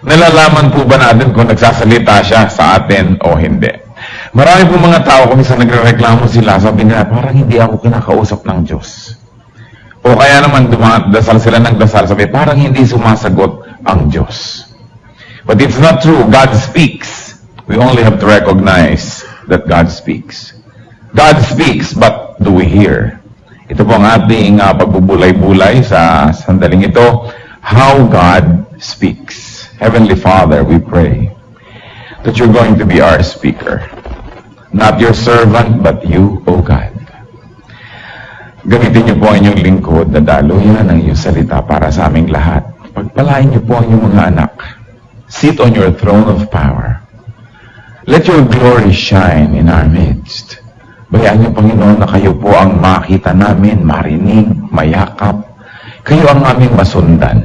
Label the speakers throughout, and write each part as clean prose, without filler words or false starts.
Speaker 1: Nalalaman po ba natin kung nagsasalita siya sa atin o hindi? Marami po mga tao kung minsan nagrereklamo sila, sabi nila, parang hindi ako kinakausap ng Diyos. O kaya naman dasal sila ng dasal, sabi, parang hindi sumasagot ang Diyos. But it's not true. God speaks. We only have to recognize that God speaks. God speaks, but do we hear? Ito po ang ating pagbubulay-bulay sa sandaling ito. How God speaks. Heavenly Father, we pray that you're going to be our speaker. Not your servant, but you, O God. Gamitin niyo po ang inyong lingkod na daluyan ng iyong salita para sa aming lahat. Pagpalain niyo po ang inyong mga anak. Sit on your throne of power. Let your glory shine in our midst. Bayaan niyo, Panginoon, na kayo po ang makita namin, marinig, mayakap. Kayo ang aming masundan.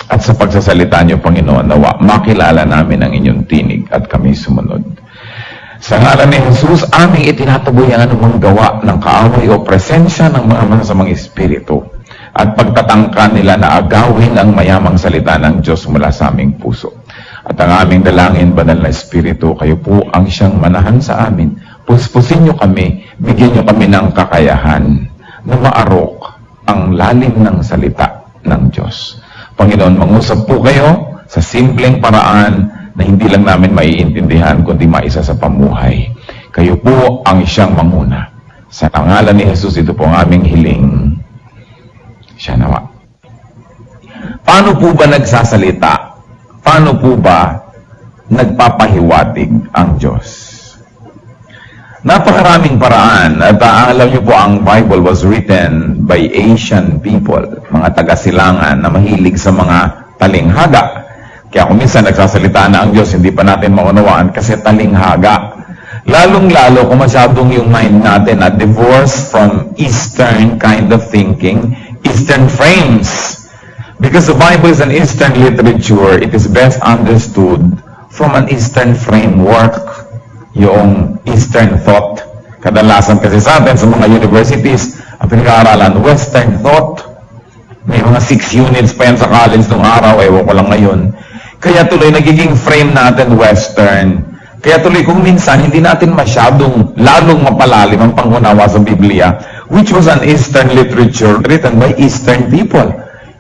Speaker 1: At sa pagsasalita niyo, Panginoon, nawa, makilala namin ang inyong tinig at kami sumunod. Sa ngalan ni Jesus, aming itinataboy ang anumang gawa ng kaaway o presensya ng mga masasamang espiritu at pagtatangka nila na agawin ang mayamang salita ng Diyos mula sa aming puso. At ang aming dalangin, banal na espiritu, kayo po ang siyang manahan sa amin. Puspusin niyo kami, bigyan niyo kami ng kakayahan na maarok ang lalim ng salita ng Diyos. Panginoon, mangusap po kayo sa simpleng paraan na hindi lang namin maiintindihan kundi maisa sa pamuhay. Kayo po ang siyang manguna. Sa pangalan ni Jesus, ito po ang aming hiling. Siya nawa. Paano po ba nagsasalita? Paano po ba nagpapahiwatig ang Diyos? Napakaraming paraan. At alam niyo po, ang Bible was written by Asian people, mga taga-silangan na mahilig sa mga talinghaga. Kaya kung minsan nagsasalita na ang Diyos, hindi pa natin maunawaan kasi talinghaga. Lalong-lalo kung masyadong yung mind natin na divorced from Eastern kind of thinking, Eastern frames. Because the Bible is an Eastern literature, it is best understood from an Eastern framework, yung Eastern thought. Kadalasan kasi sa atin, sa mga universities, ang pinag-aaralan, Western thought. May mga 6 units pa yan sa college nung araw, ewan ko lang ngayon. Kaya tuloy, nagiging frame natin Western. Kaya tuloy, kung minsan, hindi natin masyadong lalong mapalalim ang pangunawa sa Biblia, which was an Eastern literature written by Eastern people.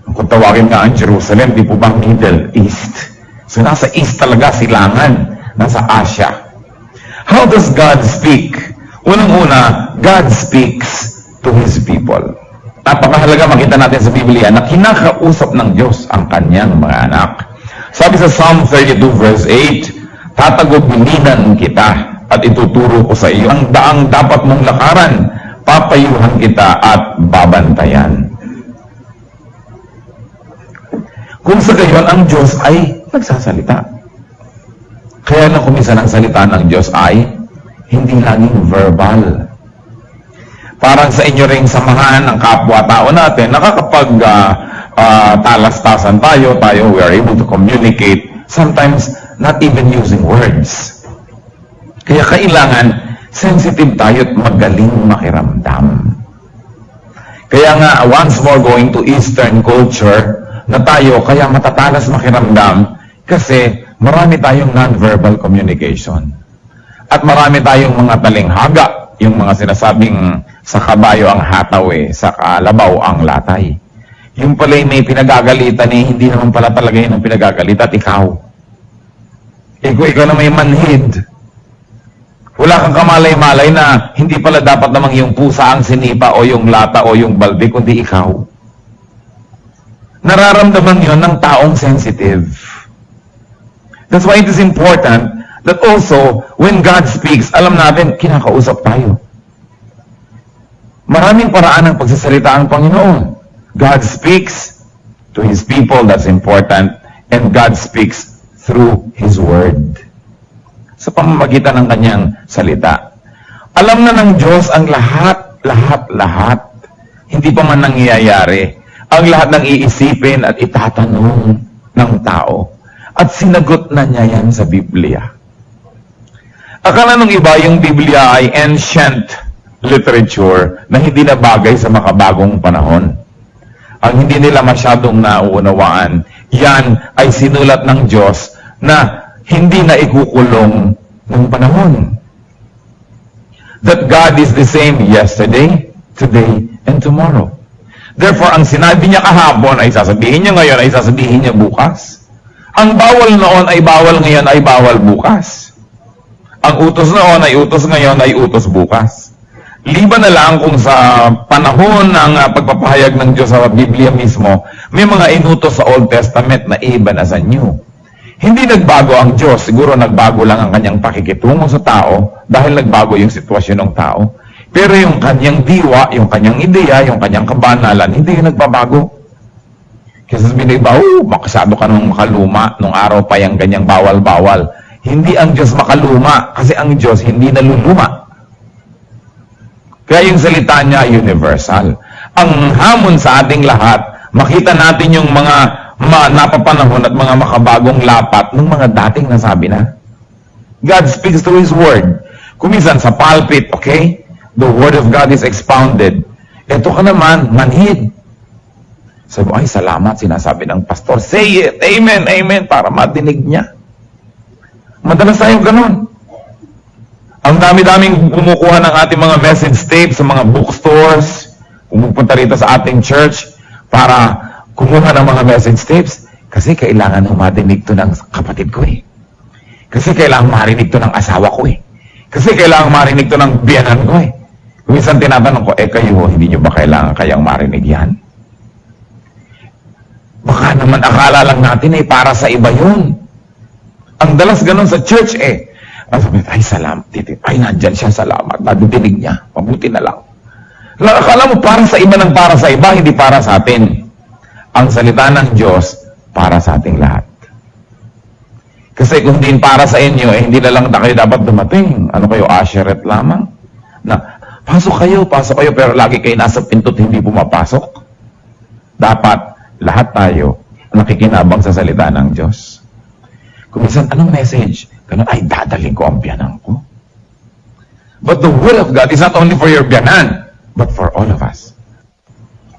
Speaker 1: Kung tawagin nga ang Jerusalem, di po ba Middle East? So, nasa East talaga, silangan. Nasa Asia. How does God speak? Unang-una, God speaks to His people. Napakahalaga makita natin sa Biblia na kinakausap ng Diyos ang kanyang mga anak. Sabi sa Psalm 32 verse 8, tatagubininan kita at ituturo ko sa iyo ang daang dapat mong lakaran, papayuhan kita at babantayan. Kung sa gayon, ang Diyos ay nagsasalita. Kaya na kuminsan ang salita ng Diyos ay hindi laging verbal. Parang sa inyo ring samahan ng kapwa-tao natin, nakakapag talastasan tayo, we are able to communicate, sometimes not even using words. Kaya kailangan sensitive tayo at magaling makiramdam. Kaya nga, once more going to Eastern culture, na tayo kaya matatalas makiramdam kasi marami tayong non-verbal communication. At marami tayong mga talinghaga, yung mga sinasabing sa kabayo ang hataw sa kalabaw ang latay. Yung pala'y may pinagagalitan hindi naman pala talaga yun ang pinagagalitan at ikaw. Ikaw na may manhid. Wala kang kamalay-malay na hindi pala dapat namang yung pusa ang sinipa o yung lata o yung balde, kundi ikaw. Nararamdaman yun ng taong sensitive. That's why it is important that also, when God speaks, alam natin, kinakausap tayo. Maraming paraan ng pagsasalita ang Panginoon. God speaks to His people, that's important, and God speaks through His Word. Sa pamamagitan ng kanyang salita. Alam na ng Diyos ang lahat. Hindi pa man nangyayari. Ang lahat ng iisipin at itatanong ng tao. At sinagot na niya yan sa Biblia. Akala nung iba, yung Biblia ay ancient literature na hindi na bagay sa makabagong panahon. ang hindi nila masyadong nauunawaan, yan ay sinulat ng Diyos na hindi na ikukulong ng panahon. That God is the same yesterday, today, and tomorrow. Therefore, ang sinabi niya kahapon ay sasabihin niya ngayon, ay sasabihin niya bukas. Ang bawal noon ay bawal ngayon, ay bawal bukas. Ang utos noon ay utos ngayon, ay utos bukas. Liban na lang kung sa panahon ng pagpapahayag ng Diyos sa Biblia mismo, may mga inutos sa Old Testament na iba na sa New. Hindi nagbago ang Diyos, siguro nagbago lang ang kanyang pakikitungo sa tao dahil nagbago yung sitwasyon ng tao. Pero yung kanyang diwa, yung kanyang ideya, yung kanyang kabanalan, hindi yung nagbabago. Kasi sabihin ng iba, masyado ka nung makaluma, nung araw pa yung ganyang bawal-bawal. Hindi ang Diyos makaluma, kasi ang Diyos hindi naluluma. Kaya yung salita niya, universal. Ang hamon sa ating lahat, makita natin yung mga napapanahon at mga makabagong lapat ng mga dating nasabi na. God speaks through His Word. Kuminsan sa pulpit, okay? The Word of God is expounded. Ito ka naman, manhid. Sabi mo, ay salamat, sinasabi ng pastor. Say it, amen, amen, para madinig niya. Madalas tayong ganun. Ang dami-daming kumukuha ng ating mga message tapes sa mga bookstores, pumupunta rito sa ating church para kumuha ng mga message tapes kasi kailangan madinig to ng kapatid ko eh. Kasi kailangan marinig to ng asawa ko eh. Kasi kailangan marinig to ng biyanan ko eh. Minsan tinatanong ko, kayo, hindi nyo ba kailangan kayang marinig yan? Baka naman akala lang natin para sa iba yun. Ang dalas ganun sa church ay salamat, ay nandyan siya, salamat, nadidinig niya, mabuti na lang. Akala mo para sa iba ng para sa iba, hindi para sa atin. Ang salita ng Diyos, para sa ating lahat. Kasi kung din para sa inyo, hindi na lang kayo dapat dumating. Ano kayo, asheret lamang? Na, pasok kayo, pero lagi kayo nasa pinto't hindi pumapasok. Dapat, lahat tayo, nakikinabang sa salita ng Diyos. Kung minsan, anong message? Ganun, ay, dadaling ko ang biyanan ko. But the Word of God is not only for your biyanan, but for all of us.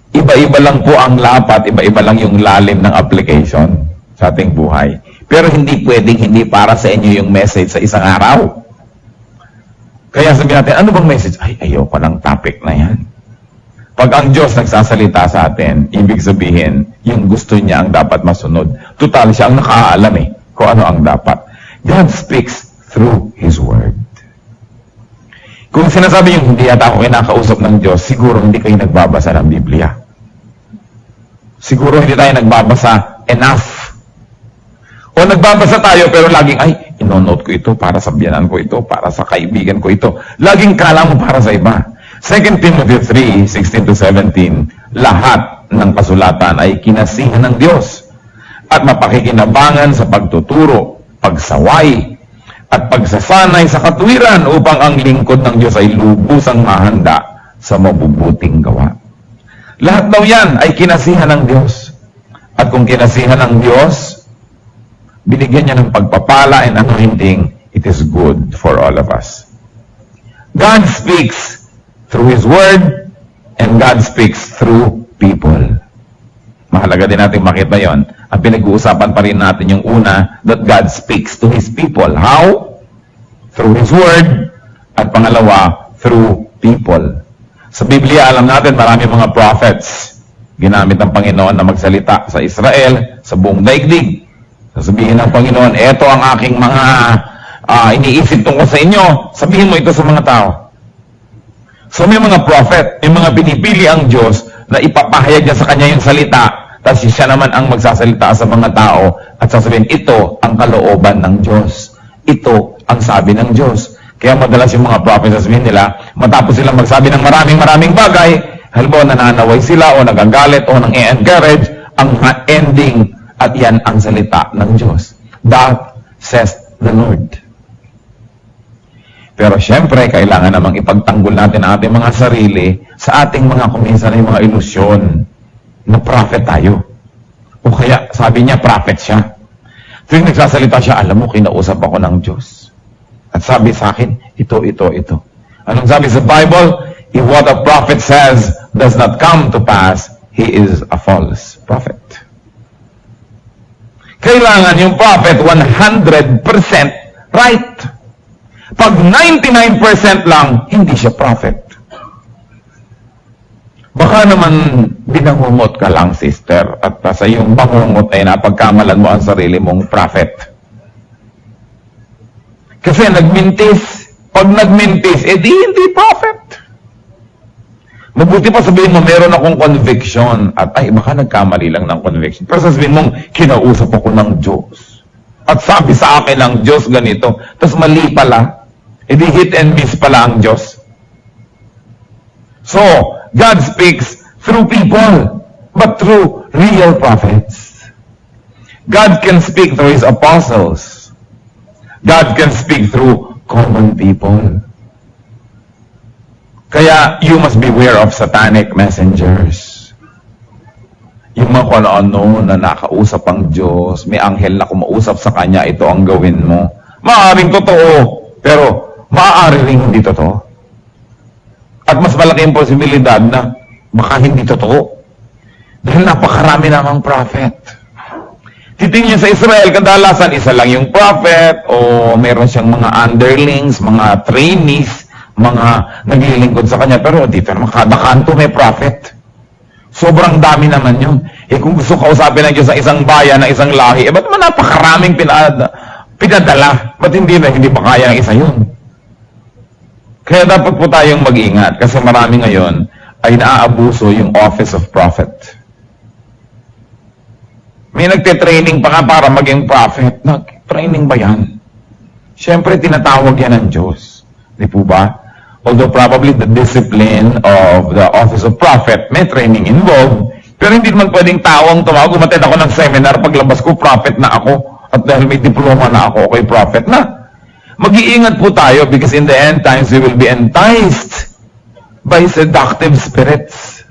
Speaker 1: Iba-iba lang po ang lapat, iba-iba lang yung lalim ng application sa ating buhay. Pero hindi pwedeng hindi para sa inyo yung message sa isang araw. Kaya sabihin natin, ano bang message? Ay, ayoko ng topic na yan. Pag ang Diyos nagsasalita sa atin, ibig sabihin, yung gusto niya ang dapat masunod. Total, siya ang nakaalam kung ano ang dapat. God speaks through His Word. Kung sinasabi yung hindi yata ako kinakausap ng Diyos, siguro hindi kayo nagbabasa ng Biblia. Siguro hindi tayo nagbabasa enough. O nagbabasa tayo pero laging, ay, inonote ko ito para sa biyanan ko ito, para sa kaibigan ko ito. Laging kala mo para sa iba. 2 Timothy 3:16-17, lahat ng kasulatan ay kinasihan ng Diyos at mapakikinabangan sa pagtuturo, pagsaway, at pagsasanay sa katuwiran upang ang lingkod ng Diyos ay lubusang mahanda sa mabubuting gawa. Lahat daw yan ay kinasihan ng Diyos. At kung kinasihan ng Diyos, binigyan niya ng pagpapala and anointing, it is good for all of us. God speaks through His Word and God speaks through people. Mahalaga din natin makita yon. Ang pinag-uusapan pa rin natin yung una, that God speaks to His people. How? Through His Word. At pangalawa, through people. Sa Biblia, alam natin marami mga prophets. Ginamit ng Panginoon na magsalita sa Israel, sa buong daigdig. Sasabihin ng Panginoon, eto ang aking mga iniisip tungkol sa inyo. Sabihin mo ito sa mga tao. So may mga prophet, may mga pinipili ang Diyos na ipapahayag niya sa kanya yung salita, tapos siya naman ang magsasalita sa mga tao at sasabihin, ito ang kalooban ng Diyos. Ito ang sabi ng Diyos. Kaya madalas yung mga prophet sasabihin nila, matapos silang magsabi ng maraming bagay, halimbawa nananaway sila o nagagalit o nang i-encourage, ang ending at yan ang salita ng Diyos. That says the Lord. Pero syempre, kailangan namang ipagtanggol natin ang ating mga sarili sa ating mga kuminsan ay mga ilusyon na prophet tayo. O kaya, sabi niya, prophet siya. Tuwing nagsasalita siya, alam mo, kinausap ako ng Diyos. At sabi sa akin, ito. Anong sabi sa Bible? If what a prophet says does not come to pass, he is a false prophet. Kailangan yung prophet 100% right. Pag 99% lang, hindi siya prophet. Baka naman binangungot ka lang, sister, at sa iyong bangungot ay napagkamalan mo ang sarili mong prophet. Kasi nagmintis. Pag nagmintis, di hindi prophet. Mabuti pa sabihin mo, meron akong conviction. At baka nagkamali lang ng conviction. Pero sabihin mo, kinausap ako ng Diyos. At sabi sa akin ng Diyos ganito. Tapos mali pala. Di hit and miss pala ang Diyos. So, God speaks through people, but through real prophets. God can speak through His apostles. God can speak through common people. Kaya, you must beware of satanic messengers. Yung mga kung ano na nakausap ang Diyos, may anghel na kumausap sa Kanya, ito ang gawin mo. Maaaring totoo, pero maaari rin hindi totoo. At mas malaki ang posibilidad na baka hindi totoo. Dahil napakarami namang prophet. Titingin sa Israel, kadalasan isa lang yung prophet o meron siyang mga underlings, mga trainees, mga naglilingkod sa kanya. Pero dito naman, kada kanto may prophet. Sobrang dami naman yun. Kung gusto kausapin ng Diyos sa isang bayan, ng isang lahi, ba't naman napakaraming pinadala? Ba't hindi ba kaya ng isa yun? Kaya dapat po tayong mag-ingat kasi marami ngayon ay naaabuso yung office of prophet. May nagte-training pa nga para maging prophet. Nag-training ba yan? Siyempre, tinatawag yan ng Diyos. Di po ba? Although probably the discipline of the office of prophet, may training involved. Pero hindi naman pwedeng tawang tumawag. Umattend ako ng seminar, paglabas ko, prophet na ako. At dahil may diploma na ako, okay, prophet na. Mag-iingat po tayo because in the end times we will be enticed by seductive spirits.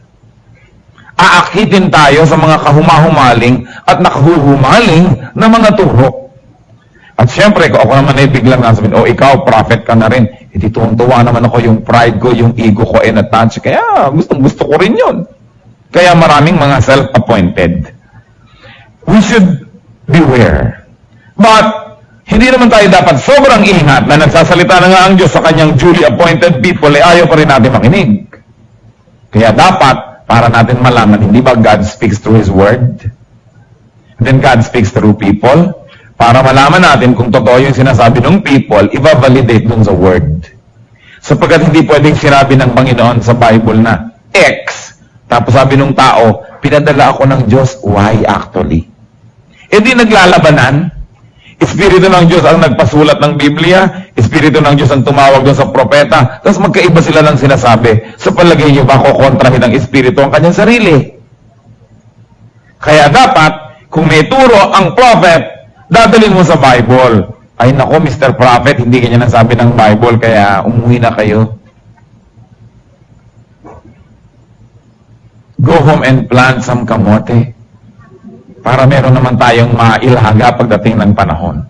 Speaker 1: Aakitin tayo sa mga kahumahumaling at nakahuhumaling na mga turo. At syempre, kung ako naman ay biglang nasabihin, ikaw, prophet ka na rin. Hindi tuwang-tuwa naman ako, yung pride ko, yung ego ko ay na-touch. Kaya gusto ko rin yun. Kaya maraming mga self-appointed. We should beware. But hindi naman tayo dapat sobrang ingat na nagsasalita na nga ang Diyos sa kanyang duly appointed people, ayaw pa rin natin makinig. Kaya dapat, para natin malaman, hindi ba God speaks through His Word? And then God speaks through people. Para malaman natin kung totoo yung sinasabi ng people, i-validate dun sa Word. Sapagkat hindi pwedeng sinabi ng Panginoon sa Bible na X, tapos sabi ng tao, pinadala ako ng Diyos, Y actually. Di naglalabanan. Espiritu ng Diyos ang nagpasulat ng Biblia, Espiritu ng Diyos ang tumawag doon sa propeta, tapos magkaiba sila ng sinasabi. Sa palagay niyo ba kukontrahin ng Espiritu ang kanyang sarili? Kaya dapat, kung may turo ang prophet, dadalhin mo sa Bible. Ay nako, Mr. Prophet, hindi kanya nasabi ng Bible, kaya umuwi na kayo. Go home and plant some kamote. Para meron naman tayong mailahaga pagdating ng panahon.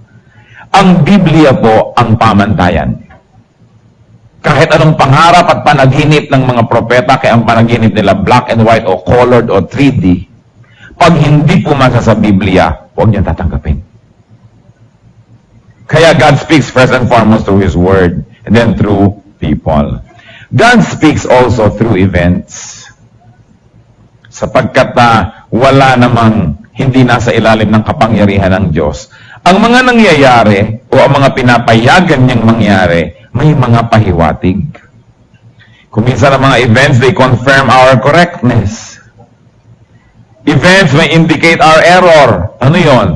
Speaker 1: Ang Biblia po ang pamantayan. Kahit anong pangarap at panaginip ng mga propeta, kaya ang panaginip nila black and white o colored o 3D, pag hindi pumasa sa Biblia, huwag niyo tatanggapin. Kaya God speaks first and foremost through His Word and then through people. God speaks also through events. Sapagkat wala namang hindi nasa ilalim ng kapangyarihan ng Diyos. Ang mga nangyayari o ang mga pinapayagan niyang mangyari, may mga pahiwatig. Kung minsan ang mga events, they confirm our correctness. Events may indicate our error. Ano yon?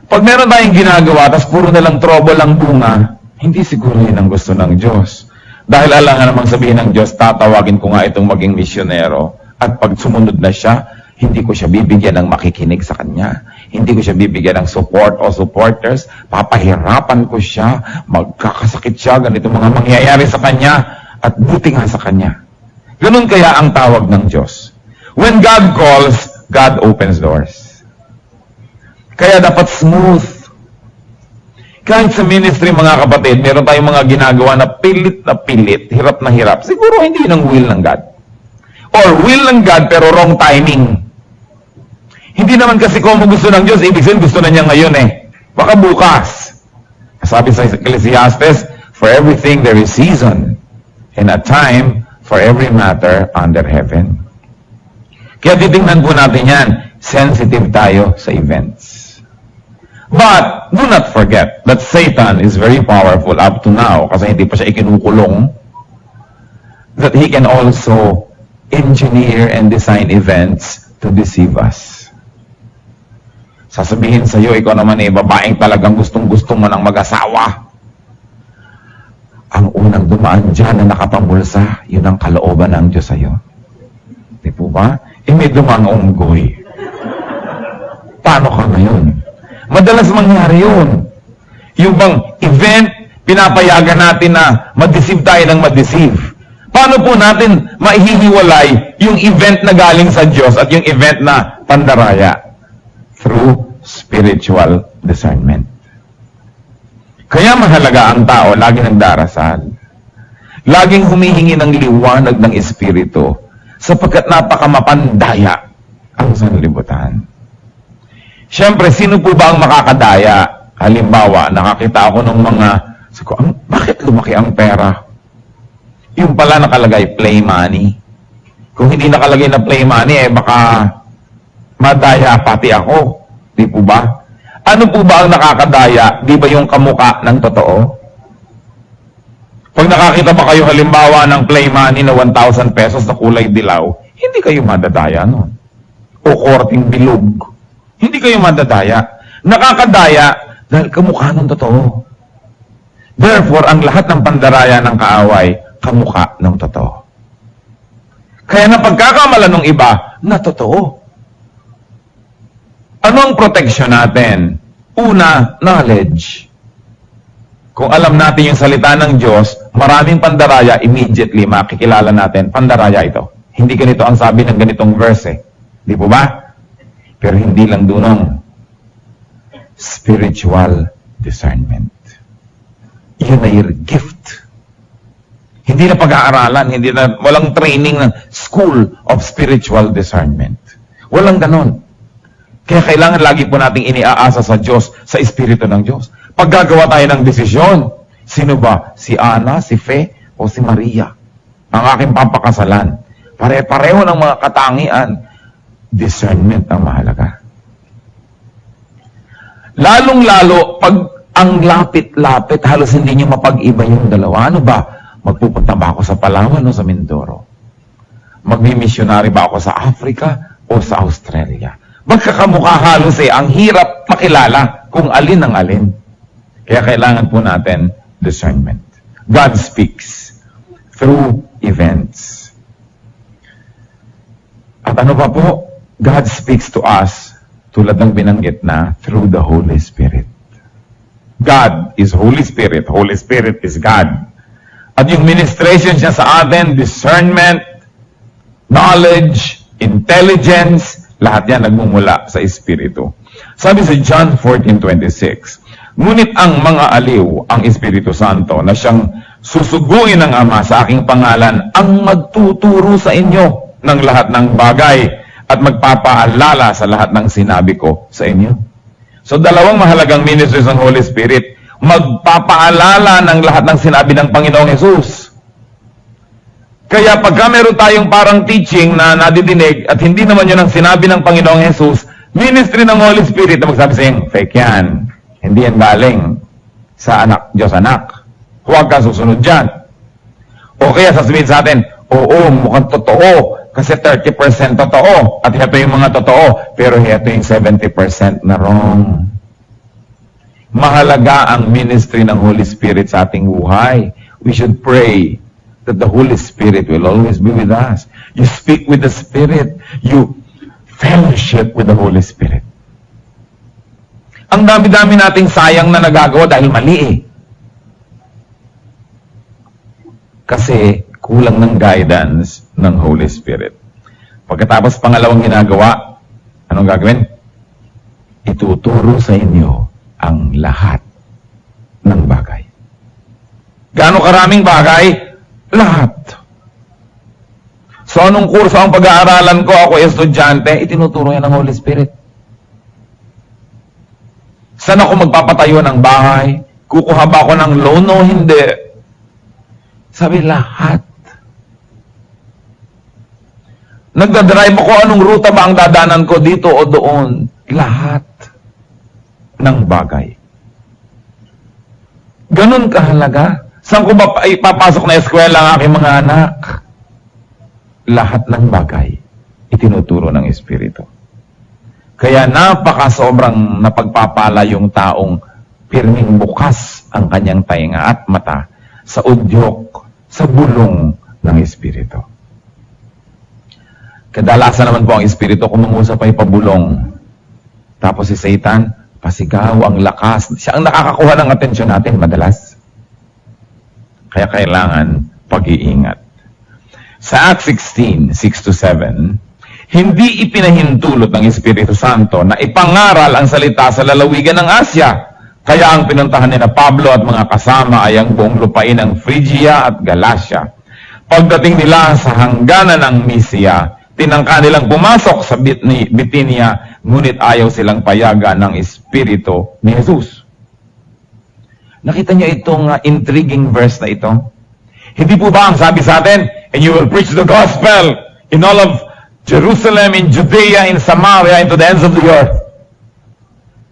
Speaker 1: Pag meron tayong ginagawa, tapos puro nalang trouble ang bunga, hindi siguro yun ang gusto ng Diyos. Dahil alangan namang sabihin ng Diyos, tatawagin ko nga itong maging misyonero. At pag sumunod na siya, hindi ko siya bibigyan ng makikinig sa kanya. Hindi ko siya bibigyan ng support o supporters. Papahirapan ko siya. Magkakasakit siya. Ganito mga mangyayari sa kanya. At buti nga sa kanya. Ganun kaya ang tawag ng Diyos. When God calls, God opens doors. Kaya dapat smooth. Kahit sa ministry, mga kapatid, meron tayong mga ginagawa na pilit, hirap na hirap. Siguro hindi yun ang will ng God. Or will ng God pero wrong timing. Hindi naman kasi kung gusto ng Diyos, ibig sabihin gusto na niya ngayon eh. Baka bukas. Sabi sa Ecclesiastes, for everything there is season, and a time for every matter under heaven. Kaya titingnan po natin yan, sensitive tayo sa events. But, do not forget that Satan is very powerful up to now, kasi hindi pa siya ikinukulong, that he can also engineer and design events to deceive us. Sasabihin sa iyo, ikaw naman babaeng talagang gustong-gusto mo ng mag-asawa. Ang unang dumaan dyan na nakapamulsa, yun ang kalooban ng Diyos sa iyo. Di po ba? May dumang unggoy. Paano ka ngayon? Madalas mangyari yun. Yung bang event, pinapayagan natin na ma-deceive tayo ng ma-deceive. Paano po natin maihihiwalay yung event na galing sa Diyos at yung event na pandaraya? Through spiritual discernment. Kaya mahalaga ang tao lagi nagdarasal. Laging humihingi ng liwanag ng Espiritu sapagkat napakamapandaya ang sanlibutan. Siyempre, sino po ba ang makakadaya? Halimbawa, nakakita ako ng mga, bakit lumaki ang pera? Yung pala nakalagay, play money. Kung hindi nakalagay na play money, baka madaya pati ako. Di po ba? Ano po ba ang nakakadaya? Di ba yung kamuka ng totoo? Pag nakakita ba kayo halimbawa ng play money na 1,000 pesos na kulay dilaw, hindi kayo madadaya nun. O korting bilog. Hindi kayo madadaya. Nakakadaya dahil kamukha ng totoo. Therefore, ang lahat ng pandaraya ng kaaway, kamukha ng totoo. Kaya na pagkakamala ng iba, na totoo. Ano ang protection natin? Una, knowledge. Kung alam natin yung salita ng Diyos, maraming pandaraya, immediately makikilala natin, pandaraya ito. Hindi ganito ang sabi ng ganitong verse eh. Di po ba? Pero hindi lang dunong spiritual discernment. Yun ay gift. Hindi na pag-aaralan, walang training ng school of spiritual discernment. Walang ganon. Kaya kailangan lagi po nating iniaasa sa Diyos, sa Espiritu ng Diyos. Pag gagawa tayo ng desisyon, sino ba? Si Ana, si Fe, o si Maria? Ang aking papakasalan. Pare-pareho ng mga katangian. Discernment ang mahalaga. Lalong-lalo, pag ang lapit-lapit, halos hindi niyo mapag-iba yung dalawa. Ano ba? Magpupunta ba ako sa Palawan o sa Mindoro? Magmi-missionary ba ako sa Africa o sa Australia? Magkakamukha halos ang hirap makilala kung alin ang alin. Kaya kailangan po natin discernment. God speaks through events. At ano pa po? God speaks to us tulad ng binanggit na through the Holy Spirit. God is Holy Spirit. Holy Spirit is God. At yung ministration niya sa atin, discernment, knowledge, intelligence, lahat yan nagmumula sa Espiritu. Sabi sa John 14:26, ngunit ang mga aliw, ang Espiritu Santo, na siyang susuguin ng Ama sa aking pangalan, ang magtuturo sa inyo ng lahat ng bagay at magpapaalala sa lahat ng sinabi ko sa inyo. So, dalawang mahalagang ministries ng Holy Spirit, magpapaalala ng lahat ng sinabi ng Panginoong Hesus. Kaya pagka meron tayong parang teaching na nadidinig at hindi naman yun ang sinabi ng Panginoong Hesus, ministry ng Holy Spirit na magsabi sa inyo, fake yan. Hindi yan galing sa anak, Diyos anak. Huwag kang susunod dyan. O kaya sasabihin sa atin, oo, mukhang totoo. Kasi 30% totoo. At ito yung mga totoo. Pero ito yung 70% na wrong. Mahalaga ang ministry ng Holy Spirit sa ating buhay. We should pray that the Holy Spirit will always be with us. You speak with the Spirit. You fellowship with the Holy Spirit. Ang dami-dami nating sayang na nagagawa dahil mali eh. Kasi kulang ng guidance ng Holy Spirit. Pagkatapos pangalawang ginagawa, anong gagawin? Ituturo sa inyo ang lahat ng bagay. Gaano karaming bagay? Lahat. So, anong kurso ang pag-aaralan ko? Ako estudyante, itinuturo yan ng Holy Spirit. Saan ako magpapatayo ng bahay? Kukuha ba ako ng loan o hindi? Sabi, lahat. Nagdadrive ako, anong ruta ba ang dadanan ko dito o doon? Lahat ng bagay. Ganun kahalaga. Saan ko ba ipapasok na eskwela ang aking mga anak? Lahat ng bagay itinuturo ng Espiritu. Kaya sobrang napagpapala yung taong pirming bukas ang kanyang tainga at mata sa udyok, sa bulong ng Espiritu. Kadalasan naman po ang Espiritu kumangusap ay pabulong. Tapos si Satan, pasigaw, ang lakas. Siya ang nakakakuha ng atensyon natin madalas. Kaya kailangan pag-iingat. Sa Acts 16, 6-7, hindi ipinahintulot ng Espiritu Santo na ipangaral ang salita sa lalawigan ng Asya. Kaya ang pinuntahan ni na Pablo at mga kasama ay ang buong lupain ng Phrygia at Galatia. Pagdating nila sa hangganan ng Mysia, tinangka nilang pumasok sa Bithynia, ngunit ayaw silang payagan ng Espiritu ni Jesus. Nakita niyo itong intriguing verse na ito? Hindi po ba ang sabi sa atin, and you will preach the gospel in all of Jerusalem, in Judea, in Samaria, and to the ends of the earth.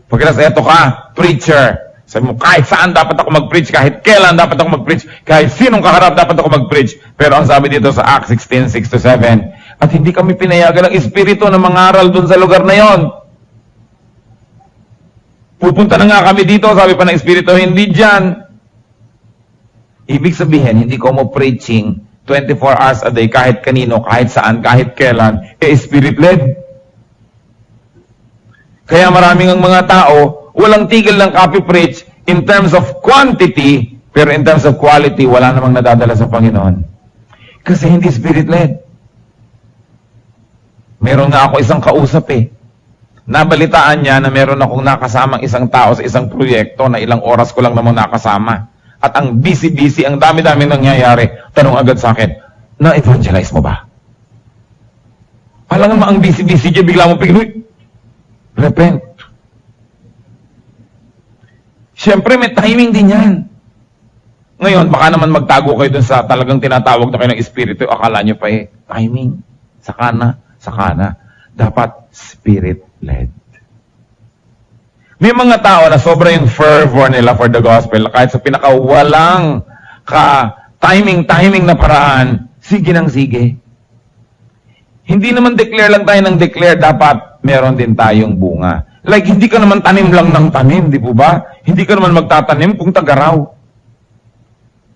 Speaker 1: Pagkatapos, eto ka, preacher. Sabi mo, kahit saan dapat ako mag-preach, kahit kailan dapat ako mag-preach, kahit sinong kaharap dapat ako mag-preach. Pero ang sabi dito sa Acts 16, 6-7, at hindi kami pinayagan ng Espiritu na mangaral dun sa lugar na yon. Pupunta na nga kami dito, sabi pa ng Espiritu, hindi dyan. Ibig sabihin, hindi ko mo preaching 24 hours a day, kahit kanino, kahit saan, kahit kailan, Spirit-led. Kaya maraming ang mga tao, walang tigil ng copy-preach in terms of quantity, pero in terms of quality, wala namang nadadala sa Panginoon. Kasi hindi Spirit-led. Meron nga ako isang kausap Nabalitaan niya na meron akong nakasamang isang tao sa isang proyekto na ilang oras ko lang namang nakasama. At ang busy-busy, ang dami-daming nangyayari. Tanong agad sa akin, na-evangelize mo ba? Alam nga ang busy-busy niya, bigla mo pigil, repent. Siyempre, may timing din yan. Ngayon, baka naman magtago kayo dun sa talagang tinatawag na kayo ng Espiritu. Akala nyo pa timing. Saka na. Dapat Spirit-led. May mga tao na sobra yung fervor nila for the gospel, kahit sa pinakawalang timing na paraan, sige nang sige. Hindi naman declare lang tayo ng declare, dapat meron din tayong bunga. Like, hindi ka naman tanim lang ng tanim, di po ba? Hindi ka naman magtatanim kung tagaraw.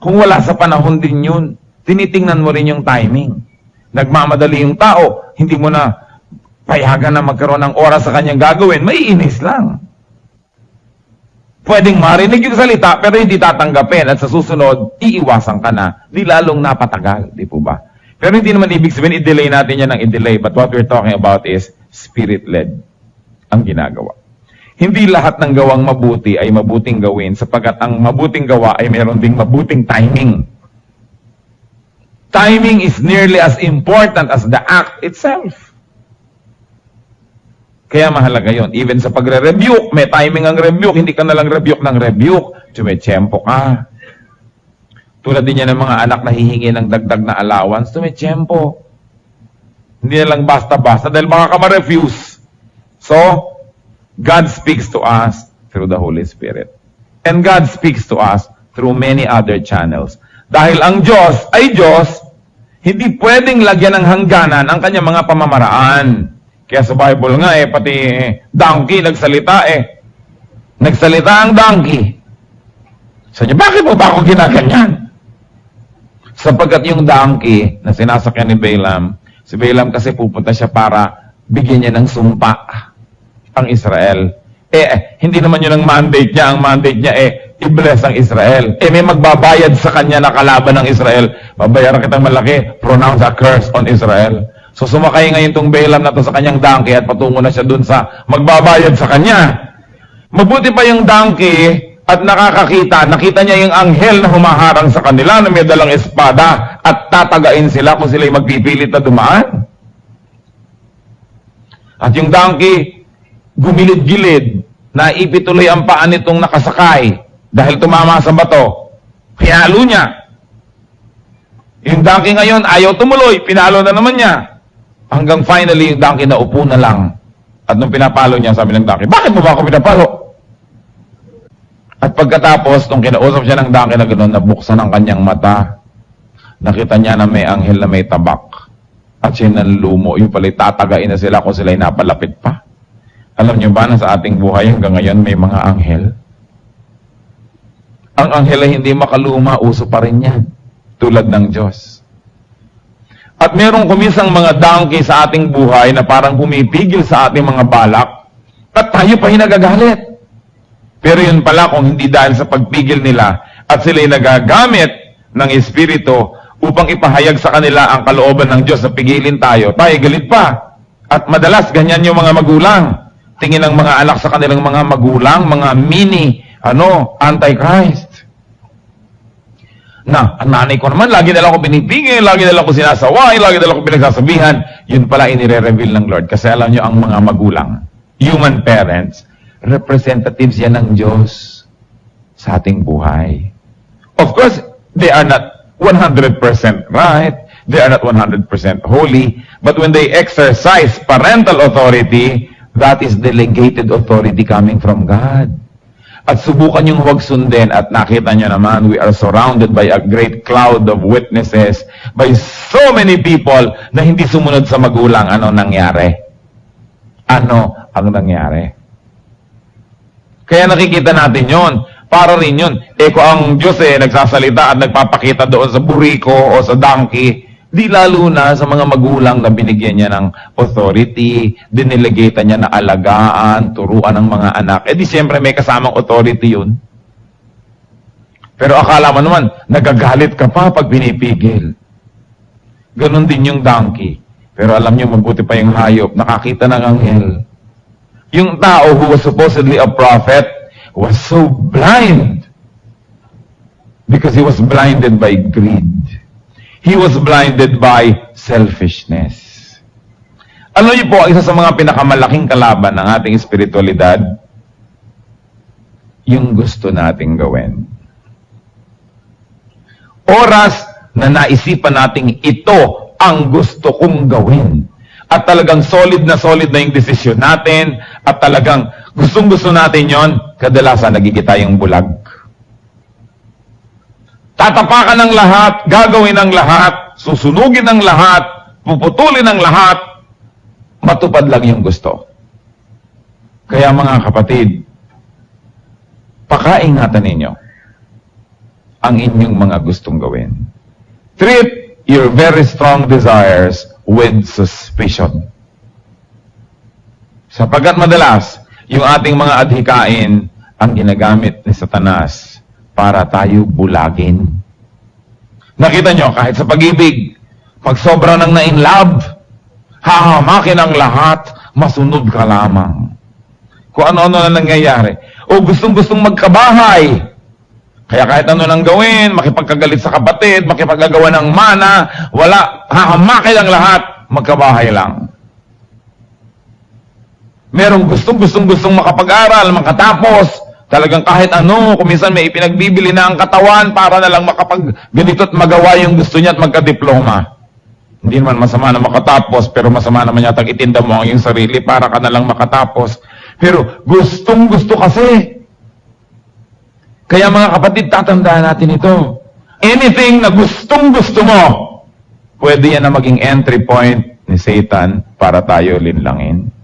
Speaker 1: Kung wala sa panahon din yun, tinitingnan mo rin yung timing. Nagmamadali yung tao, hindi mo na payagan na magkaroon ng oras sa kanyang gagawin, maiinis lang. Pwedeng marinig yung salita, pero hindi tatanggapin. At sa susunod, iiwasan ka na. Di lalong napatagal, di po ba? Pero hindi naman ibig sabihin, i-delay natin yan ng i-delay. But what we're talking about is Spirit-led ang ginagawa. Hindi lahat ng gawang mabuti ay mabuting gawin, sapagkat ang mabuting gawa ay meron ding mabuting timing. Timing is nearly as important as the act itself. Kaya mahalaga yon. Even sa pagre-rebuke, may timing ang rebuke. Hindi ka nalang rebuke ng rebuke. Tumetsyempo ka. Tulad din yan ng mga anak na hihingi ng dagdag na allowance. Tumetsyempo. Hindi na lang basta-basta dahil baka ka ma-refuse. So, God speaks to us through the Holy Spirit. And God speaks to us through many other channels. Dahil ang Diyos ay Diyos, hindi pwedeng lagyan ng hangganan ang kanyang mga pamamaraan. Kaya sa Bible nga pati donkey nagsalita Nagsalita ang donkey. Sabi niya, bakit mo ba ako ginaganyan? Sapagkat yung donkey na sinasakyan ni Balaam, si Balaam kasi pupunta siya para bigyan niya ng sumpa ang Israel. Hindi naman yun ang mandate niya. Ang mandate niya i-bless ang Israel. May magbabayad sa kanya na kalaban ng Israel. Babayaran kitang malaki, pronounce a curse on Israel. So sumakay ngayon itong Balaam na to sa kanyang donkey at patungo na siya dun sa magbabayad sa kanya. Mabuti pa yung donkey at nakita niya yung anghel na humaharang sa kanila na may dalang espada at tatagain sila kung sila'y magpipilit na dumaan. At yung donkey, gumilid-gilid, naipit tuloy ang paa nitong nakasakay dahil tumama sa bato. Pinalo niya. Yung donkey ngayon, ayaw tumuloy, pinalo na naman niya. Hanggang finally, yung donkey naupo na lang. At nung pinapalo niya, sabi ng donkey, bakit mo ba ako pinapalo? At pagkatapos, nung kinausap siya ng donkey na gano'n, nabuksan ang kanyang mata. Nakita niya na may anghel na may tabak. At siya nanlumo, yung pala'y tatagain na sila kung sila'y napalapit pa. Alam niyo ba na sa ating buhay hanggang ngayon may mga anghel? Ang anghel ay hindi makaluma, uso pa rin yan. Tulad ng Diyos. At merong kumisang mga donkey sa ating buhay na parang pumipigil sa ating mga balak at tayo pa hinagagalit. Pero yun pala kung hindi dahil sa pagpigil nila at sila'y nagagamit ng Espiritu upang ipahayag sa kanila ang kalooban ng Diyos na pigilin tayo galit pa. At madalas ganyan yung mga magulang. Tingin ng mga anak sa kanilang mga magulang, mga mini, antichrist. Na, ang nanay ko naman, lagi nila ako binibigay, lagi nila ako sinasaway, lagi nila ako pinagsasabihan. Yun pala inire-reveal ng Lord. Kasi alam nyo, ang mga magulang, human parents, representatives yan ng Diyos sa ating buhay. Of course, they are not 100% right, they are not 100% holy, but when they exercise parental authority, that is delegated authority coming from God. At subukan yung huwag sundin at nakita nyo naman, we are surrounded by a great cloud of witnesses, by so many people na hindi sumunod sa magulang. Ano nangyari? Ano ang nangyari? Kaya nakikita natin yon. Para rin yun. Kung ang Diyos nagsasalita at nagpapakita doon sa buriko o sa donkey, di lalo na sa mga magulang na binigyan niya ng authority, dinilegata niya na alagaan, turuan ng mga anak. Di siyempre may kasamang authority yun. Pero akala mo naman, nagagalit ka pa pag pinipigil. Ganon din yung donkey. Pero alam niyo, mabuti pa yung hayop, nakakita ng anghel. Yung tao who was supposedly a prophet, was so blind because he was blinded by greed. He was blinded by selfishness. Alam niyo po, isa sa mga pinakamalaking kalaban ng ating espiritualidad, yung gusto nating gawin. Oras na naisipan nating ito ang gusto kong gawin. At talagang solid na yung desisyon natin at talagang gustong-gusto natin yon, kadalasan nagiging tayong bulag. Tatapakan ng lahat, gagawin ng lahat, susunugin ng lahat, puputulin ng lahat, matupad lang yung gusto. Kaya mga kapatid, pakaingatan ninyo ang inyong mga gustong gawin. Treat your very strong desires with suspicion. Sapagkat madalas, yung ating mga adhikain ang ginagamit ni Satanas para tayo bulagin. Nakita nyo, kahit sa pag-ibig, pag sobra nang na-in-love, hahamakin ang lahat, masunod ka lamang. Kung ano-ano na nangyayari. O gustong-gustong magkabahay. Kaya kahit ano nang gawin, makipagkagalit sa kapatid, makipagagawa ng mana, wala, hahamakin ang lahat, magkabahay lang. Merong gustong makapag-aral, makatapos, talagang kahit ano, kung minsan may ipinagbibili na ang katawan para na lang makapag-ganito at magawa yung gusto niya at magka-diploma. Hindi naman masama na makatapos, pero masama naman yata itinda mo ang iyong sarili para ka na lang makatapos. Pero gustong-gusto kasi. Kaya mga kapatid, tatandaan natin ito. Anything na gustong-gusto mo, pwede yan na maging entry point ni Satan para tayo linlangin.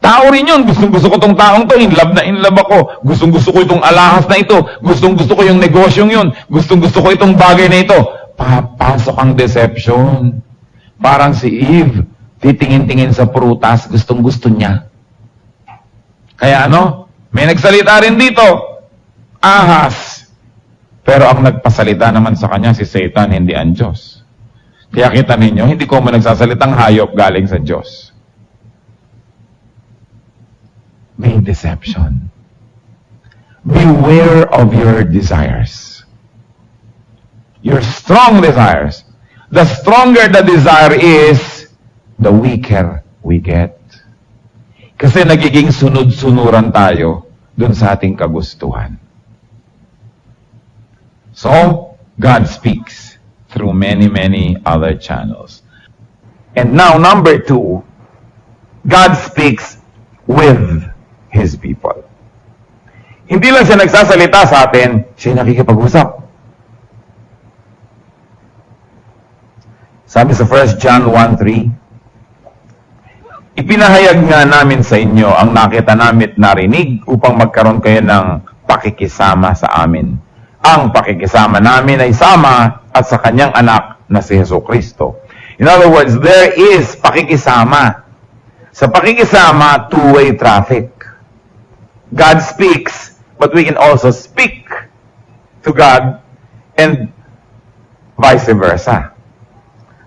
Speaker 1: Tao rin yun. Gustong-gusto ko itong taong to. In love ako. Gustong-gusto ko itong alahas na ito. Gustong-gusto ko yung negosyong yun. Gustong-gusto ko itong bagay na ito. Papasok ang deception. Parang si Eve, titingin-tingin sa prutas, gustong-gusto niya. Kaya may nagsalita rin dito. Ahas. Pero ang nagpasalita naman sa kanya si Satan, hindi ang Diyos. Kaya kita ninyo, hindi ko man nagsasalitang hayop galing sa Diyos. May deception. Beware of your desires. your strong desires. The stronger the desire is, the weaker we get. Kasi nagiging sunod-sunuran tayo dun sa ating kagustuhan. So, God speaks through many, many other channels. And now, number 2, God speaks with His people. Hindi lang siya nagsasalita sa atin, siya nakikipag-usap. Sabi sa 1 John 1:3, ipinahayag nga namin sa inyo ang nakita namin at narinig upang magkaroon kayo ng pakikisama sa amin. Ang pakikisama namin ay sama at sa kanyang anak na si Jesucristo. In other words, there is pakikisama. Sa pakikisama, two-way traffic. God speaks, but we can also speak to God and vice versa.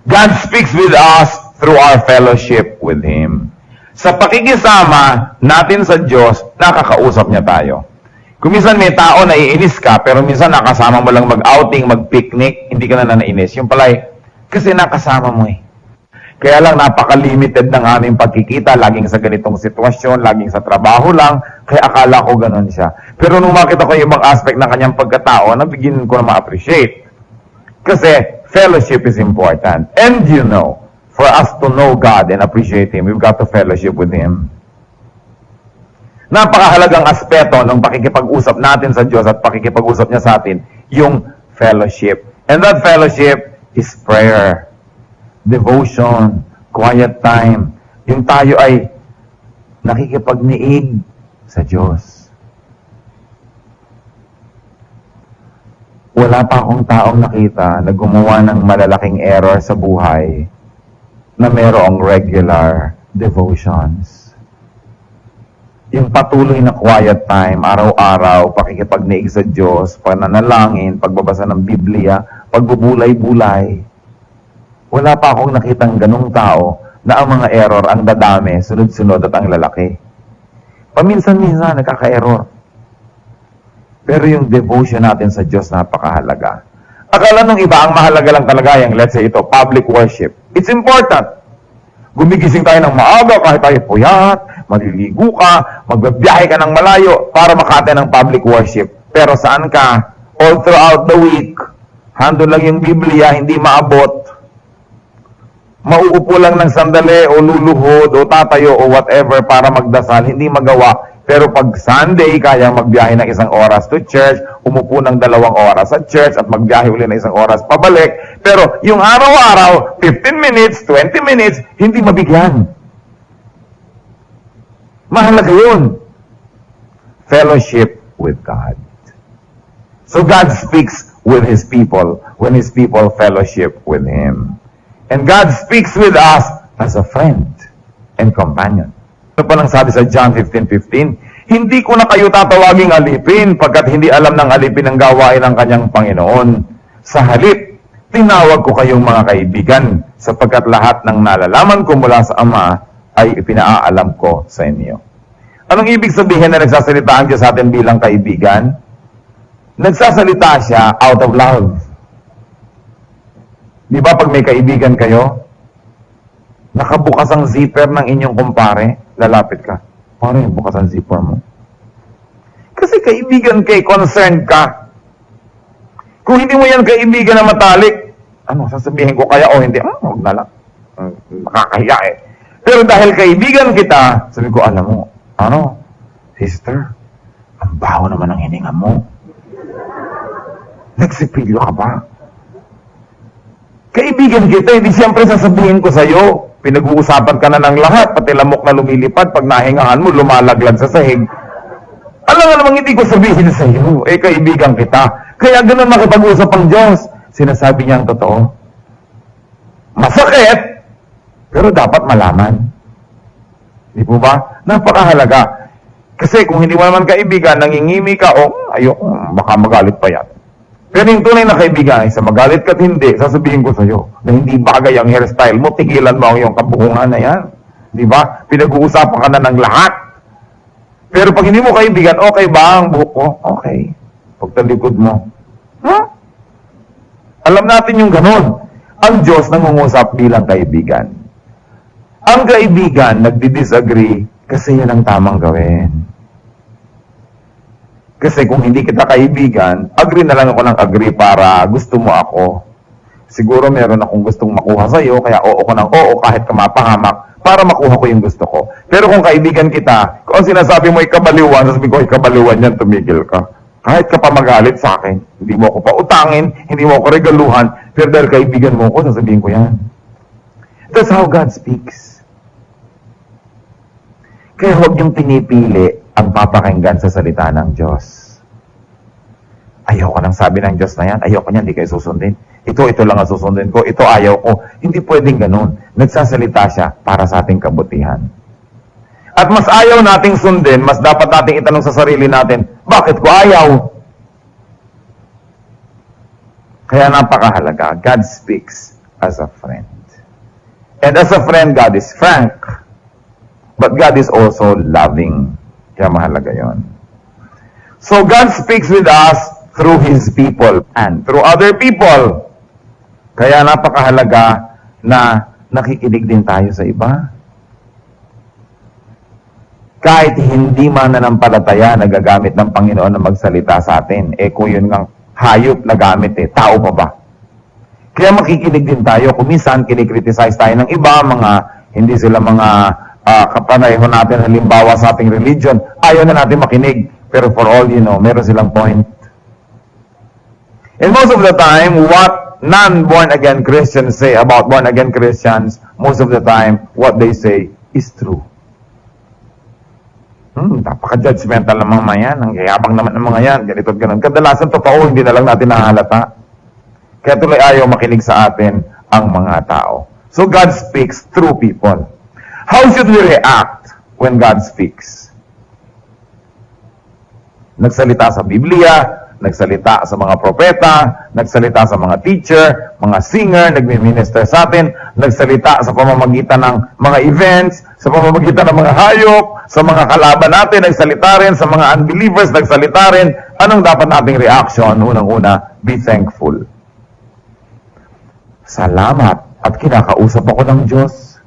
Speaker 1: God speaks with us through our fellowship with Him. Sa pakikisama natin sa Diyos, nakakausap niya tayo. Kung minsan may tao na iinis ka, pero minsan nakasama mo lang mag-outing, mag-picnic, hindi ka na nainis. Yung pala, kasi nakasama mo eh. Kaya lang napaka-limited ng aming pagkikita, laging sa ganitong sitwasyon, laging sa trabaho lang, kaya akala ko ganun siya. Pero nung makita ko yung ibang aspect ng kanyang pagkatao, nabigyan ko na ma-appreciate. Kasi fellowship is important. And you know, for us to know God and appreciate Him, we've got to fellowship with Him. Napakahalagang aspeto ng pakikipag-usap natin sa Diyos at pakikipag-usap niya sa atin, yung fellowship. And that fellowship is prayer, devotion, quiet time. Yung tayo ay nakikipagniig sa Diyos. Wala pa akong taong nakita na gumawa ng malalaking error sa buhay na mayroong regular devotions. Yung patuloy na quiet time, araw-araw, pakikipagniig sa Diyos, pananalangin, pagbabasa ng Biblia, pagbubulay-bulay. Wala pa akong nakitang ganung tao na ang mga error ang dadami, sunod-sunod at ang lalaki. Paminsan-minsan, nagkaka-error. Pero yung devotion natin sa Diyos, napakahalaga. Akala nung iba, ang mahalaga lang talaga yung, let's say ito, public worship. It's important. Gumigising tayo ng maaga, kahit tayo puyat, maliligo ka, magbabiyahe ka ng malayo para makata ng public worship. Pero saan ka? All throughout the week, handle lang yung Biblia, hindi maabot. Mauupo lang ng sandali o luluhod o tatayo o whatever para magdasal, hindi magawa. Pero pag Sunday, kayang magbiyahe ng 1 oras to church, umupo ng 2 oras sa church at magbiyahe uli ng 1 oras pabalik. Pero yung araw-araw, 15 minutes, 20 minutes, hindi mabigyan. Mahalaga yun. Fellowship with God. So God speaks with His people when His people fellowship with Him. And God speaks with us as a friend and companion. Ano pa nang sabi sa John 15:15? Hindi ko na kayo tatawaging alipin pagkat hindi alam ng alipin ang gawain ng kanyang Panginoon. Sa halip, tinawag ko kayong mga kaibigan sapagkat lahat ng nalalaman ko mula sa Ama ay ipinaalam ko sa inyo. Anong ibig sabihin na nagsasalita ang Diyos sa atin bilang kaibigan? Nagsasalita siya out of love. Di ba pag may kaibigan kayo, nakabukas ang zipper ng inyong kumpare, lalapit ka. Pare, bukas ang zipper mo. Kasi kaibigan kay, concerned ka. Kung hindi mo yan kaibigan na matalik, ano, sasabihin ko kaya o hindi, huwag na lang. Makakahiya eh. Pero dahil kaibigan kita, sabi ko, alam mo, ano, sister, ang baho naman ang hininga mo. Nagsipilyo ka ba? Kaibigan kita, hindi siyempre sasabihin ko sa'yo. Pinag-uusapan ka na ng lahat, pati lamok na lumilipad, pag nahingahan mo, lumalaglag sa sahig. Alam nga namang hindi ko sabihin sa iyo, kaibigan kita. Kaya ganun makipag-usap ang Diyos. Sinasabi niya ang totoo. Masakit, pero dapat malaman. Di po ba? Napakahalaga. Kasi kung hindi mo naman kaibigan, nangingimi ka, ayoko, baka magalit pa yan. Pero yung tunay na kaibigan, sa magalit ka't hindi, sasabihin ko sa iyo na hindi bagay ang hairstyle mo, tigilan mo ang iyong kabuhungan na yan. Di ba? Pinag-uusapan ka na ng lahat. Pero pag hindi mo kaibigan, okay ba ang buhok ko? Okay. Pagtalikod mo, Alam natin yung ganun. Ang Diyos nangungusap bilang kaibigan. Ang kaibigan nagdi-disagree kasi yan ang tamang gawin. Kasi kung hindi kita kaibigan, agree na lang ako ng agree para gusto mo ako. Siguro meron akong gustong makuha sa'yo, kaya oo ko ng oo kahit ka mapahamak para makuha ko yung gusto ko. Pero kung kaibigan kita, kung sinasabi mo ikabaliwan, sasabihin ko ikabaliwan yan, tumigil ka. Kahit ka pa magalit sa akin, hindi mo ako pautangin, hindi mo ako regaluhan, pero dahil kaibigan mo ako, sasabihin ko yan. That's how God speaks. Kaya huwag niyong pinipili ang papakinggan sa salita ng Diyos. Ayoko nang sabi ng Diyos na yan, ayoko niyan, hindi kayo susundin. Ito lang ang susundin ko, ito ayaw ko. Hindi pwedeng ganun. Nagsasalita siya para sa ating kabutihan. At mas ayaw nating sundin, mas dapat nating itanong sa sarili natin, bakit ko ayaw? Kaya napakahalaga, God speaks as a friend. And as a friend, God is frank. But God is also loving. Kaya mahalaga yon. So God speaks with us through His people and through other people. Kaya napakahalaga na nakikinig din tayo sa iba. Kahit hindi mananampalataya nagagamit ng Panginoon na magsalita sa atin, kung yun ngang hayop na gamit, tao pa ba? Kaya makikinig din tayo. Kung minsan kinikriticize tayo ng iba, mga hindi sila mga kapareho natin, halimbawa sa ating religion, ayaw na natin makinig. Pero for all you know, meron silang point. And most of the time, what non-born-again Christians say about born-again Christians, most of the time, what they say is true. Napaka-judgmental ng mga yan. Ang yayabang naman ng mga yan. Ganito at ganun. Kadalasan totoo, hindi na lang natin nahalata. Kaya tuloy ayaw makinig sa atin ang mga tao. So God speaks through people. How should we react when God speaks? Nagsalita sa Biblia, nagsalita sa mga propeta, nagsalita sa mga teacher, mga singer, nagmi-minister sa atin, nagsalita sa pamamagitan ng mga events, sa pamamagitan ng mga hayop, sa mga kalaban natin, nagsalita rin, sa mga unbelievers, nagsalita rin. Anong dapat nating reaction? Unang-una, be thankful. Salamat at kinakausap ako ng Diyos.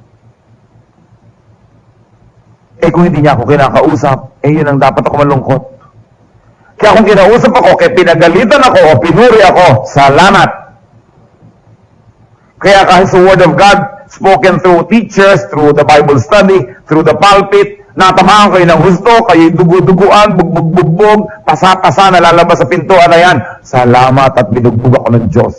Speaker 1: Kung hindi niya ako kinakausap, yun ang dapat ako malungkot. Kaya kung kinausap ako, pinagalitan ako o pinuri ako, salamat. Kaya kahit sa Word of God, spoken through teachers, through the Bible study, through the pulpit, natamaan kayo ng husto, kayo dugu-duguan, bugbog-bugbog, pasa-pasa, nalalabas sa pintuan na yan. Salamat at binugbog ako ng Diyos.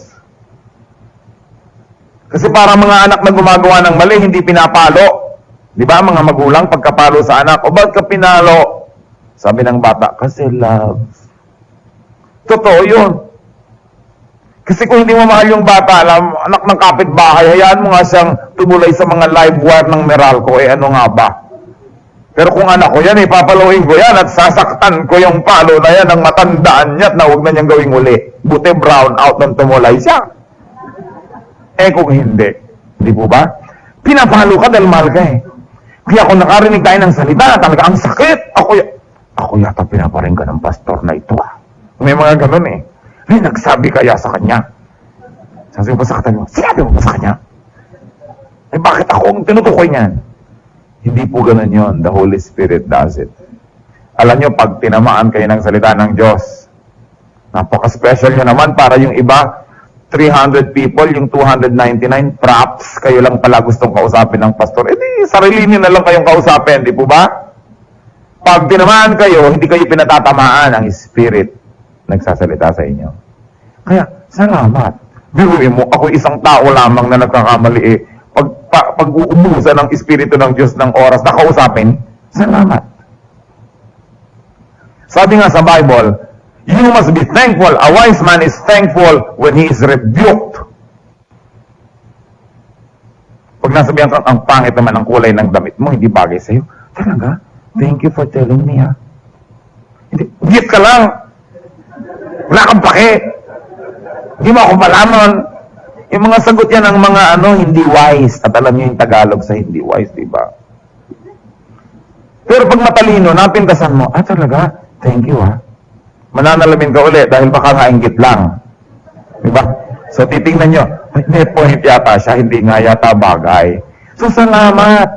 Speaker 1: Kasi para mga anak na gumagawa ng mali, hindi pinapalo. Di ba mga magulang pagkapalo sa anak, o ba't ka pinalo? Sabi ng bata, kasi love. Totoo yun. Kasi kung hindi mo mahal yung bata, anak ng kapitbahay, hayaan mo nga siyang tumulay sa mga live wire ng Meralco, ano nga ba? Pero kung anak ko yan, papaluin ko yan at sasaktan ko yung palo na yan ang matandaan niya at na huwag na niyang gawing uli. Buti brown out nang tumulay siya. Kung hindi po ba? Pinapalo ka dahil mahal ka Kaya kung nakarinig tayo ng salita, talaga ang sakit. Ako yata pinaparing ka ng pastor na ito May mga ganun nagsabi kaya sa kanya. Sabi mo sa kanya, sinabi mo sa kanya? Bakit ako ang tinutukoy niyan? Hindi po ganun yon. The Holy Spirit does it. Alam nyo, pag tinamaan kayo ng salita ng Diyos, napaka-special nyo naman para yung iba, 300 people, yung 299, props, kayo lang pala gustong kausapin ng pastor. Sarili nyo na lang kayong kausapin, di po ba? Pag tinamaan kayo, hindi kayo pinatatamaan, ang Spirit nagsasalita sa inyo. Kaya, salamat. Biruin mo, ako isang tao lamang na nagkakamali pag uubusan ng Espiritu ng Diyos ng oras na kausapin, salamat. Sabi nga sa Bible, you must be thankful. A wise man is thankful when he is rebuked. Pag nasabihan kang ang pangit naman ang kulay ng damit mo, hindi bagay sa'yo. Talaga? Thank you for telling me, Hindi, git ka lang. Wala kang pake. Hindi mo ako malaman. Yung mga sagot yan ng mga hindi wise. At alam nyo yung Tagalog sa hindi wise, di ba? Pero pag matalino, napintasan mo, talaga? Thank you, Mananalamin ka ulit dahil baka nainggit lang. Di ba? So, titingnan nyo, may point yata siya, hindi nga yata bagay. So, salamat.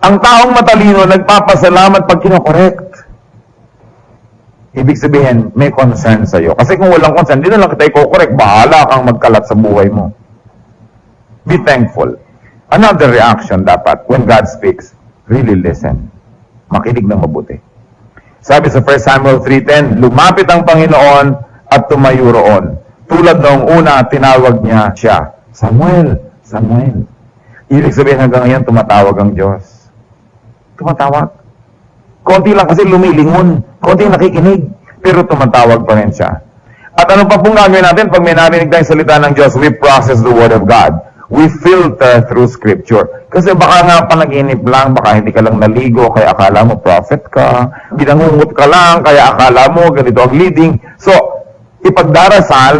Speaker 1: Ang taong matalino, nagpapasalamat pag kinokorekt. Ibig sabihin, may concern sa'yo. Kasi kung walang concern, hindi na lang kita i-correct. Bahala kang magkalat sa buhay mo. Be thankful. Another reaction dapat, when God speaks, really listen. Makinig ng mabuti. Sabi sa 1 Samuel 3:10, lumapit ang Panginoon at tumayo roon. Tulad noong una, tinawag niya siya, Samuel, Samuel. Ibig sabihin hanggang ngayon, tumatawag ang Diyos. Tumatawag. Konti lang kasi lumilingon. Konti nakikinig. Pero tumatawag pa rin siya. At ano pa pong gagawin natin pag may narinig tayong salita ng Diyos, we process the Word of God. We filter through Scripture. Kasi baka nga panaginip lang, baka hindi ka lang naligo, kaya akala mo prophet ka. Binangungot ka lang, kaya akala mo ganito ang leading. So, ipagdarasal,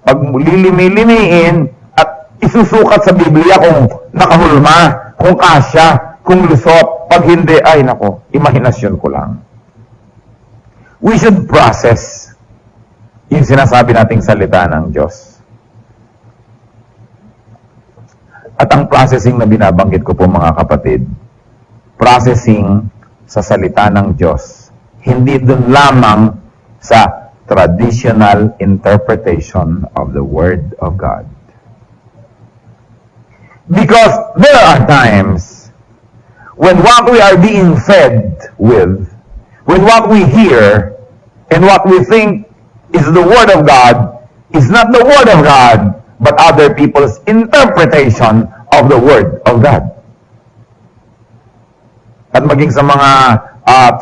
Speaker 1: pag lilimi-limiin, at isusukat sa Biblia kung nakahulma, kung kasya, kung lusot. Pag hindi, ay nako, imahinasyon ko lang. We should process yung sinasabi nating salita ng Diyos. At ang processing na binabanggit ko po mga kapatid, processing sa salita ng Diyos, hindi dun lamang sa traditional interpretation of the Word of God. Because there are times when what we are being fed with, when what we hear and what we think is the Word of God is not the Word of God, but other people's interpretation of the Word of God. At maging sa mga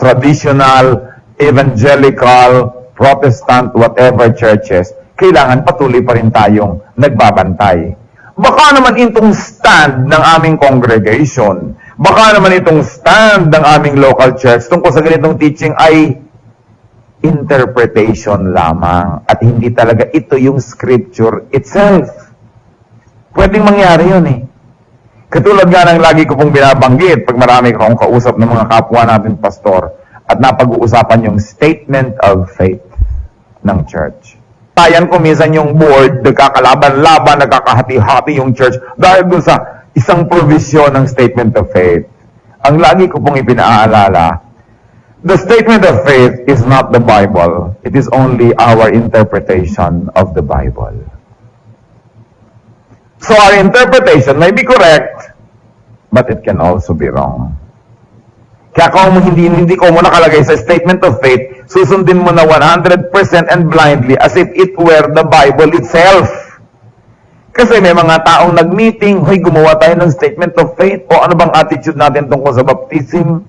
Speaker 1: traditional, evangelical, Protestant, whatever churches, kailangan patuloy pa rin tayong nagbabantay. Baka naman itong stand ng aming congregation, baka naman itong stand ng aming local church tungkol sa ganitong teaching ay interpretation lamang at hindi talaga ito yung scripture itself. Pwedeng mangyari yun eh. Katulad nga ng lagi ko pong binabanggit pag marami akong kausap ng mga kapwa natin pastor at napag-uusapan yung statement of faith ng church. Tayan ko minsan yung board, nagkakalaban-laban, nagkakahati-hati yung church dahil dun sa isang provision ng statement of faith. Ang lagi ko pong ipinaalala, the statement of faith is not the Bible. It is only our interpretation of the Bible. So our interpretation may be correct, but it can also be wrong. Kaya kung hindi ko mo nakalagay sa statement of faith, susundin mo na 100% and blindly as if it were the Bible itself. Kasi may mga taong nag-meeting, hoy, gumawa tayo ng statement of faith. O ano bang attitude natin tungkol sa baptism?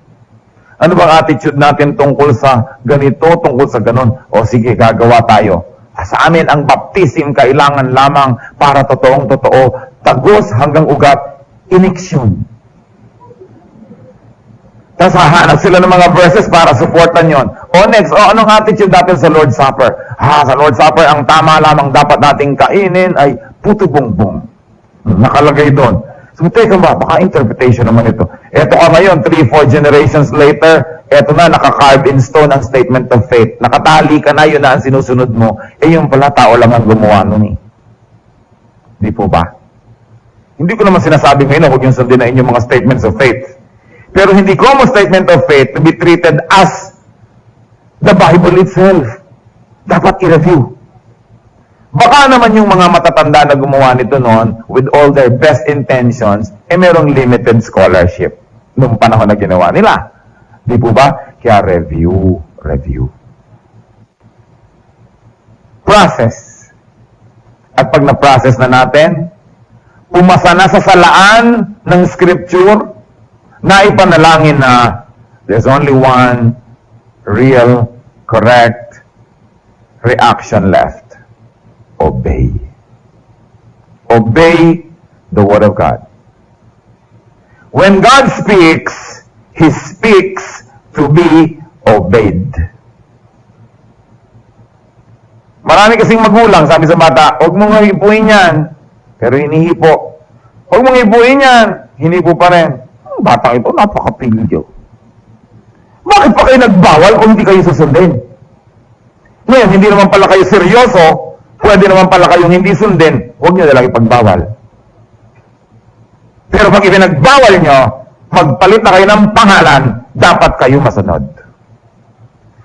Speaker 1: Ano bang attitude natin tungkol sa ganito, tungkol sa ganon? O sige, gagawa tayo. Sa amin, ang baptism kailangan lamang para totoong-totoo, tagos hanggang ugat, iniksyon. Tapos hahanap sila ng mga verses para supportan yon. O next, anong attitude natin sa Lord's Supper? Sa Lord's Supper, ang tama lamang dapat nating kainin ay puto bongbong. Nakalagay doon. So, teka ba, baka interpretation naman ito. Eto ka ngayon, 3-4 generations later, eto na, naka-carve in stone ang statement of faith. Nakatali ka na, yun na ang sinusunod mo. Yung pala, tao lang ang gumawa nun eh. Di po ba? Hindi ko naman sinasabi ngayon na huwag yung sundin na inyong mga statements of faith. Pero hindi common statement of faith to be treated as the Bible itself. Dapat i-review. Baka naman yung mga matatanda na gumawa nito noon, with all their best intentions, merong limited scholarship nung panahon na ginawa nila. Di po ba? Kaya review. Process. At pag na-process na natin, umasa na sa salaan ng scripture, na ipanalangin na there's only one real, correct reaction left. Obey. Obey the Word of God. When God speaks, He speaks to be obeyed. Marami kasing magulang, sabi sa bata, huwag mong hipuin yan. Pero hinihipo. Huwag mong hipuin yan. Hinipo pa rin. Batang ito, napakapilyo. Bakit pa kayo nagbawal kung hindi kayo susundin? Ngayon, hindi naman pala kayo seryoso, pwede naman pala kayong hindi sundin, huwag nyo nalang ipagbawal. Pero pag ipinagbawal nyo, magpalit na kayo ng pangalan, dapat kayo masunod.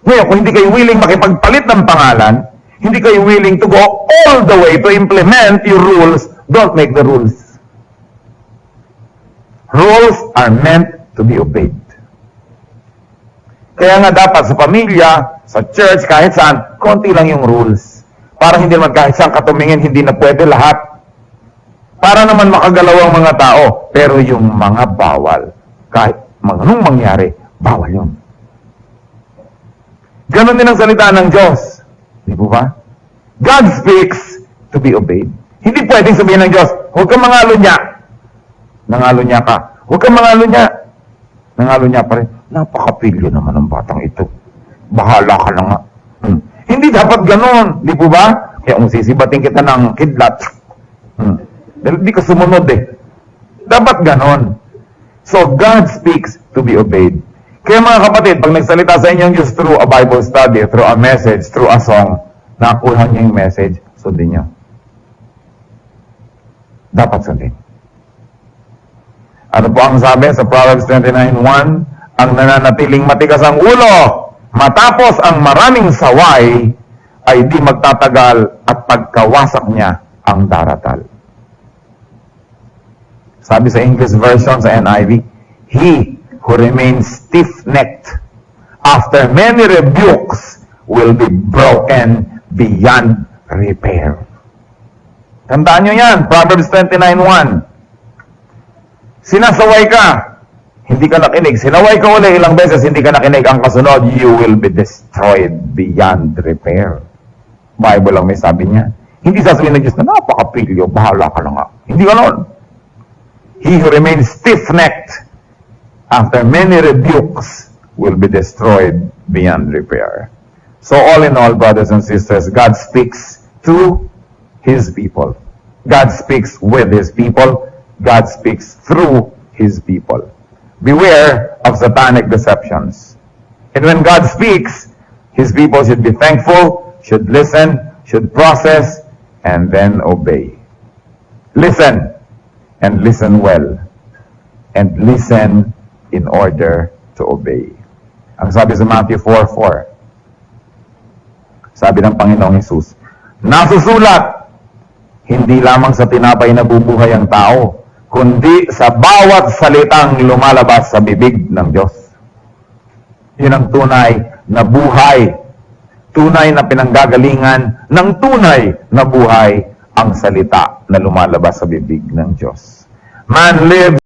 Speaker 1: Ngayon, kung hindi kayo willing makipagpalit ng pangalan, hindi kayo willing to go all the way to implement your rules, don't make the rules. Rules are meant to be obeyed. Kaya nga dapat sa pamilya, sa church, kahit saan, konti lang yung rules. Para hindi naman kahit saan katumingin, hindi na pwede lahat. Para naman makagalaw ang mga tao, pero yung mga bawal, kahit anong mangyari, bawal yun. Ganon din ang salita ng Diyos. Di po ba? God speaks to be obeyed. Hindi pwedeng sabihin ng Diyos, huwag kang mangalo niya. Nangalo niya ka. Huwag kang mangalo niya. Nangalo niya pa rin. Napakapilyo naman ng batang ito. Bahala ka na nga. Hindi dapat ganon. Di po ba? Kaya kung sisibating kita ng kidlat, dahil di ka sumunod eh. Dapat ganon. So, God speaks to be obeyed. Kaya mga kapatid, pag nagsalita sa inyong Diyos through a Bible study, through a message, through a song, nakuha niyo yung message, sundin niyo. Dapat sundin. Ano po ang sabi sa Proverbs 29:1? Ang nananatiling matigas ang ulo, matapos ang maraming saway, ay di magtatagal at pagkawasak niya ang daratal. Sabi sa English version, sa NIV, he who remains stiff-necked after many rebukes will be broken beyond repair. Tandaan nyo yan, Proverbs 29:1. Sinasaway ka, hindi ka nakinig. Sinaway ka uli ilang beses, hindi ka nakinig. Ang kasunod, you will be destroyed beyond repair. Bible lang may sabi niya. Hindi sasabihin ng Diyos na napakapilyo, bahala ka lang nga. Hindi ganon. He who remains stiff-necked after many rebukes will be destroyed beyond repair. So all in all, brothers and sisters, God speaks to His people. God speaks with His people. God speaks through His people. Beware of satanic deceptions. And when God speaks, His people should be thankful, should listen, should process, and then obey. Listen, and listen well. And listen in order to obey. Ang sabi sa Matthew 4:4, sabi ng Panginoong Hesus, nasusulat, hindi lamang sa tinapay na bubuhay ang tao, kundi sa bawat salitang lumalabas sa bibig ng Diyos. Yun ang tunay na buhay, tunay na pinanggagalingan ng tunay na buhay ang salita na lumalabas sa bibig ng Diyos. Man lives